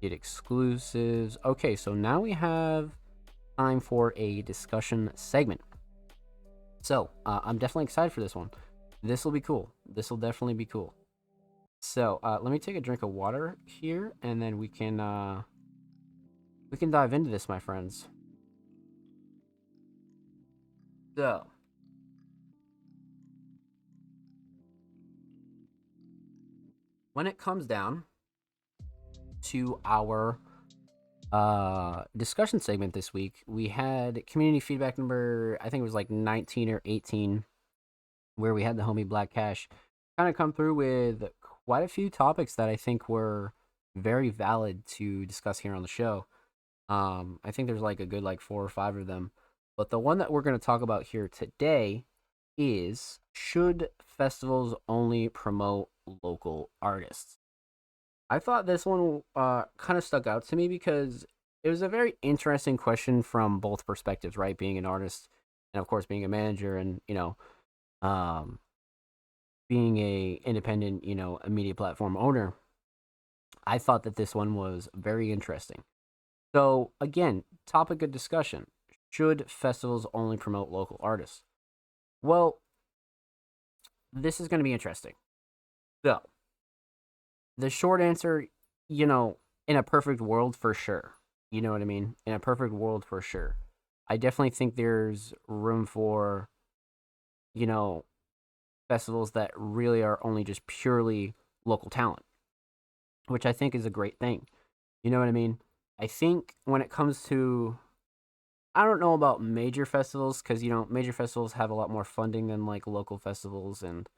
Get exclusives. Okay, so now we have time for a discussion segment. So I'm definitely excited for this one. This will be cool. This will definitely be cool. So let me take a drink of water here, and then we can dive into this, my friends. So when it comes down to our discussion segment this week, we had community feedback number, I think it was like 19 or 18, where we had the homie Black Cash kind of come through with quite a few topics that I think were very valid to discuss here on the show. I think there's like a good like four or five of them, but the one that we're going to talk about here today is, should festivals only promote local artists? I thought this one kind of stuck out to me because it was a very interesting question from both perspectives, right? Being an artist and of course being a manager, and um, being a independent, a media platform owner. I thought that this one was very interesting. So again, topic of discussion: should festivals only promote local artists? Well, this is going to be interesting. So the short answer, in a perfect world, for sure. You know what I mean? In a perfect world, for sure. I definitely think there's room for, you know, festivals that really are only just purely local talent, which I think is a great thing. You know what I mean? I think when it comes to, I don't know about major festivals, because, major festivals have a lot more funding than like local festivals and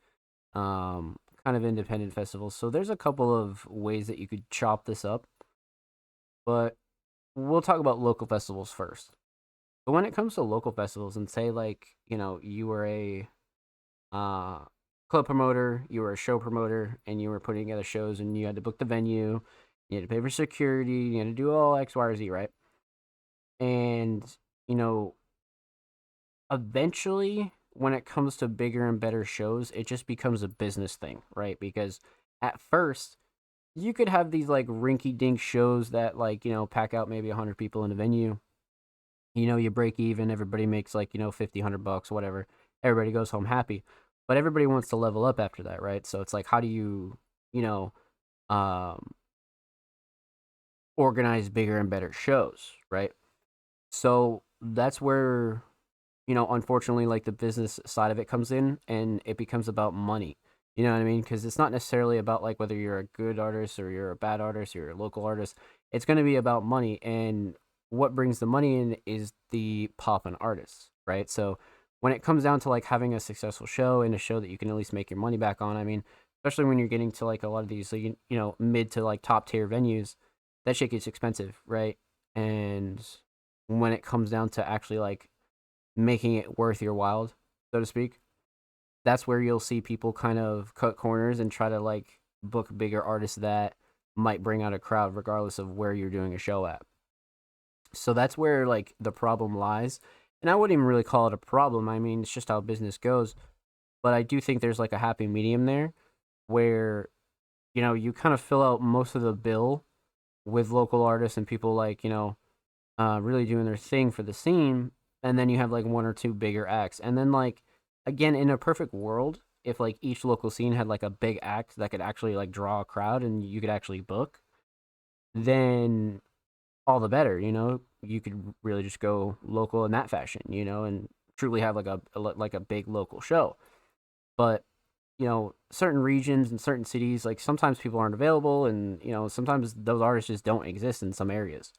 kind of independent festivals. So there's a couple of ways that you could chop this up, but we'll talk about local festivals first. But when it comes to local festivals, and say like, you were a uh, club promoter, you were a show promoter, and you were putting together shows, and you had to book the venue, you had to pay for security, you had to do all X, Y, or Z, right? And, you know, eventually, when it comes to bigger and better shows, it just becomes a business thing, right? Because at first, you could have these like rinky dink shows that, like, pack out maybe 100 people in a venue. You break even, everybody makes like, 50, 100 bucks, whatever. Everybody goes home happy. But everybody wants to level up after that, right? So it's like, how do you know, um, organize bigger and better shows, right? So that's where, unfortunately, like the business side of it comes in, and it becomes about money. You know what I mean? Because it's not necessarily about like whether you're a good artist or you're a bad artist, or you're a local artist. It's going to be about money. And what brings the money in is the pop and artists, right? So when it comes down to like having a successful show, and a show that you can at least make your money back on, I mean, especially when you're getting to like a lot of these, like, mid to like top tier venues, that shit gets expensive, right? And when it comes down to actually like making it worth your while, so to speak, that's where you'll see people kind of cut corners and try to like book bigger artists that might bring out a crowd regardless of where you're doing a show at. So that's where like the problem lies. And I wouldn't even really call it a problem. I mean, it's just how business goes. But I do think there's like a happy medium there where, you kind of fill out most of the bill with local artists and people like, really doing their thing for the scene, and then you have like one or two bigger acts, and then like, again, in a perfect world, if like each local scene had like a big act that could actually like draw a crowd and you could actually book, then all the better. You could really just go local in that fashion, and truly have like a big local show. But certain regions and certain cities, like sometimes people aren't available, and sometimes those artists just don't exist in some areas.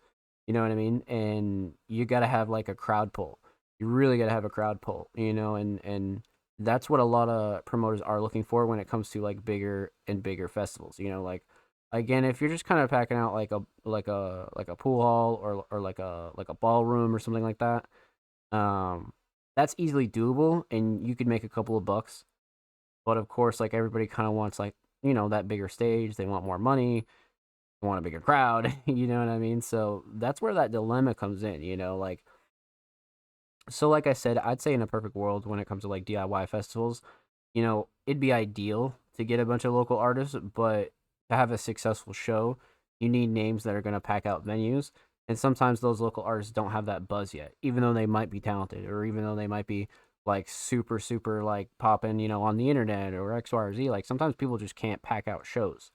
You know what I mean? And you got to have like a crowd pull. You really got to have a crowd pull, and that's what a lot of promoters are looking for when it comes to like bigger and bigger festivals. Like, again, if you're just kind of packing out like a pool hall, or like a ballroom or something like that, um that's easily doable, and you could make a couple of bucks. But of course, like, everybody kind of wants like, that bigger stage. They want more money, want a bigger crowd. You know what I mean? So that's where that dilemma comes in. Like, so like I said, I'd say in a perfect world, when it comes to like DIY festivals, it'd be ideal to get a bunch of local artists, but to have a successful show, You need names that are going to pack out venues. And sometimes those local artists don't have that buzz yet, even though they might be talented or even though they might be like super, super like popping, on the internet or X, Y, or Z. Like sometimes people just can't pack out shows.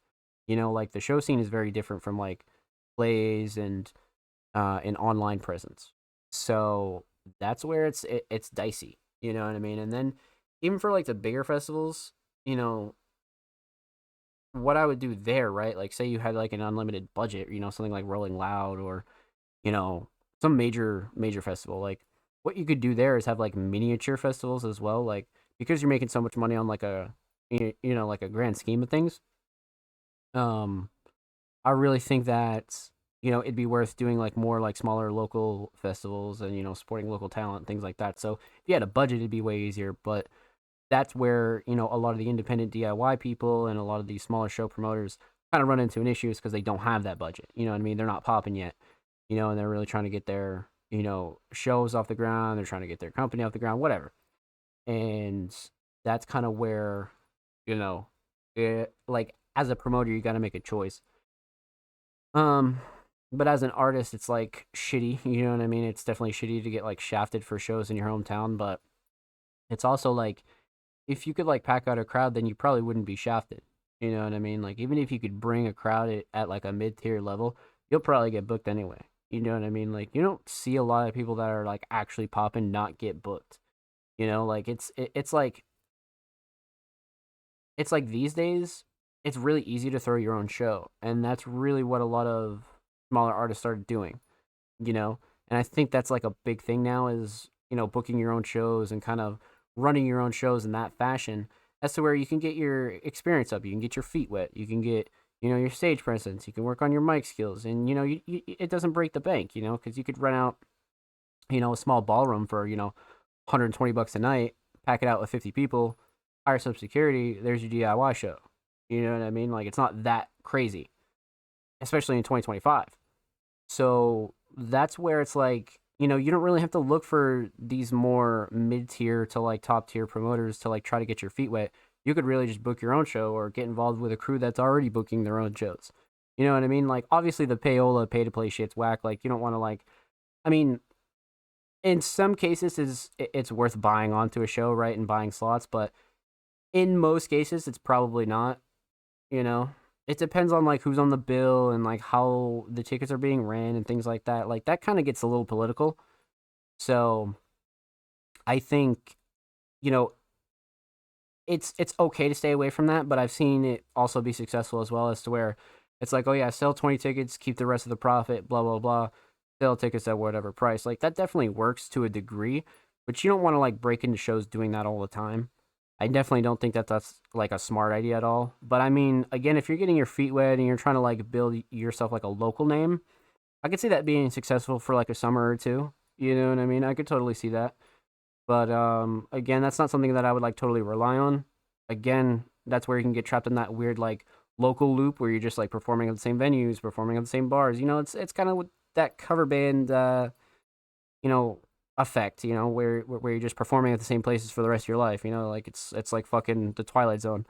Like the show scene is very different from like plays and an online presence. So that's where it's dicey. You know what I mean? And then even for like the bigger festivals, you know, what I would do there, right? Like say you had like an unlimited budget, something like Rolling Loud or, you know, some major festival. Like what you could do there is have like miniature festivals as well. Like because you're making so much money on like like a grand scheme of things. Um I really think that it'd be worth doing like more like smaller local festivals and supporting local talent, things like that. So if you had a budget, it'd be way easier. But that's where a lot of the independent DIY people and a lot of these smaller show promoters kind of run into an issue is because they don't have that budget. You know what I mean? They're not popping yet. And they're really trying to get their shows off the ground. They're trying to get their company off the ground, whatever. And that's kind of where like as a promoter, you got to make a choice. um, but as an artist, it's like shitty. You know what I mean? It's definitely shitty to get like shafted for shows in your hometown, but it's also like if you could like pack out a crowd, then you probably wouldn't be shafted. You know what I mean? Like even if you could bring a crowd at like a mid tier level, you'll probably get booked anyway. You know what I mean? Like you don't see a lot of people that are like actually popping not get booked. Like it's like these days, it's really easy to throw your own show, and that's really what a lot of smaller artists started doing. you know? And I think that's like a big thing now is, booking your own shows and kind of running your own shows in that fashion as to where you can get your experience up, you can get your feet wet, you can get, your stage presence, you can work on your mic skills, and, it doesn't break the bank, because you could rent out, a small ballroom for, 120 bucks a night, pack it out with 50 people, hire some security, there's your DIY show. You know what I mean? Like it's not that crazy, especially in 2025. So that's where it's like, you don't really have to look for these more mid tier to like top tier promoters to like try to get your feet wet. You could really just book your own show or get involved with a crew that's already booking their own shows. You know what I mean? Like obviously the payola pay to play shit's whack. Like you don't want to like, I mean, in some cases it's worth buying onto a show, right, and buying slots, but in most cases it's probably not. you know it depends on like who's on the bill and like how the tickets are being ran and things like that kind of gets a little political. So I think you know it's okay to stay away from that, but I've seen it also be successful as well, as to where it's like, oh yeah, sell 20 tickets, keep the rest of the profit, blah blah blah, sell tickets at whatever price. Like that definitely works to a degree, but you don't want to like break into shows doing that all the time. I definitely don't think that that's like a smart idea at all. But I mean, again, if you're getting your feet wet and you're trying to like build yourself like a local name, I could see that being successful for like a summer or two. You know what I mean? I could totally see that. But again, that's not something that I would like totally rely on. Again, that's where you can get trapped in that weird like local loop where you're just like performing at the same venues, performing at the same bars. It's kind of that cover band you know, effect, where you're just performing at the same places for the rest of your life, like it's like fucking the Twilight Zone.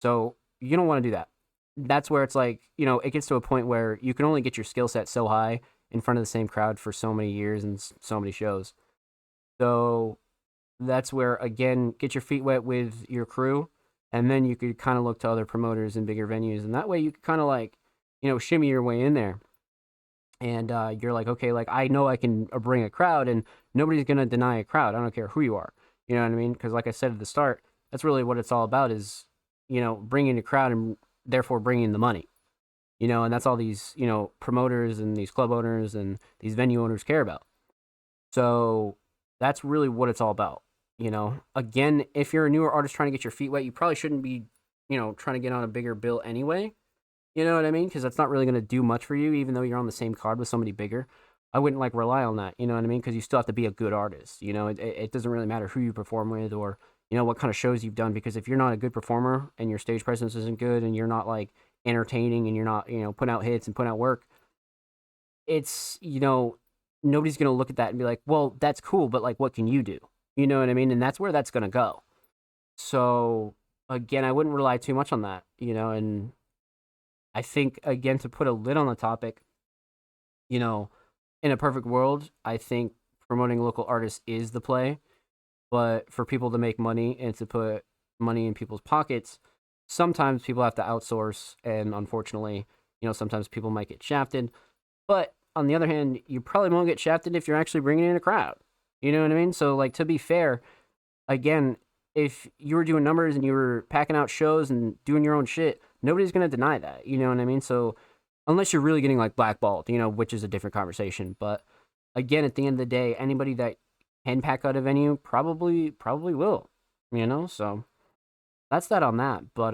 So you don't want to do that. That's where it's like, it gets to a point where you can only get your skill set so high in front of the same crowd for so many years and so many shows. So that's where again, get your feet wet with your crew, and then you could kind of look to other promoters and bigger venues, and that way you could kind of like, shimmy your way in there. And you're like, okay, like I know I can bring a crowd, and nobody's gonna deny a crowd. I don't care who you are. You know what I mean? Because like I said at the start, that's really what it's all about is, bringing a crowd and therefore bringing the money. And that's all these promoters and these club owners and these venue owners care about. So that's really what it's all about. Again, if you're a newer artist trying to get your feet wet, you probably shouldn't be, trying to get on a bigger bill anyway. You know what I mean? Because that's not really going to do much for you, even though you're on the same card with somebody bigger. I wouldn't like rely on that. You know what I mean? Because you still have to be a good artist. It doesn't really matter who you perform with or what kind of shows you've done. Because if you're not a good performer and your stage presence isn't good and you're not like entertaining and you're not putting out hits and putting out work, it's nobody's going to look at that and be like, well, that's cool, but like, what can you do? You know what I mean? And that's where that's going to go. So again, I wouldn't rely too much on that. And I think, again, to put a lid on the topic, you know, in a perfect world, I think promoting local artists is the play. But for people to make money and to put money in people's pockets, sometimes people have to outsource. And unfortunately, sometimes people might get shafted. But on the other hand, you probably won't get shafted if you're actually bringing in a crowd. You know what I mean? So, like, to be fair, again, if you were doing numbers and you were packing out shows and doing your own shit, nobody's going to deny that. You know what I mean? So, unless you're really getting like blackballed, which is a different conversation. But again, at the end of the day, anybody that can pack out a venue probably will. So that's that on that. But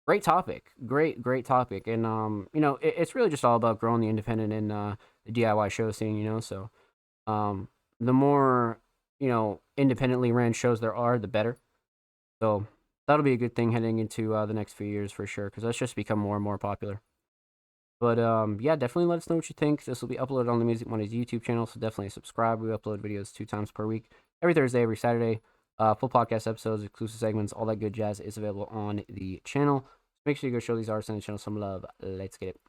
great topic, great topic, and it's really just all about growing the independent and the DIY show scene. So the more independently ran shows there are, the better. So that'll be a good thing heading into the next few years for sure, because that's just become more and more popular. But yeah, definitely let us know what you think. This will be uploaded on the Music Mondays YouTube channel, so definitely subscribe. We upload videos 2 times per week, every Thursday, every Saturday. Full podcast episodes, exclusive segments, all that good jazz is available on the channel. Make sure you go show these artists on the channel some love. Let's get it.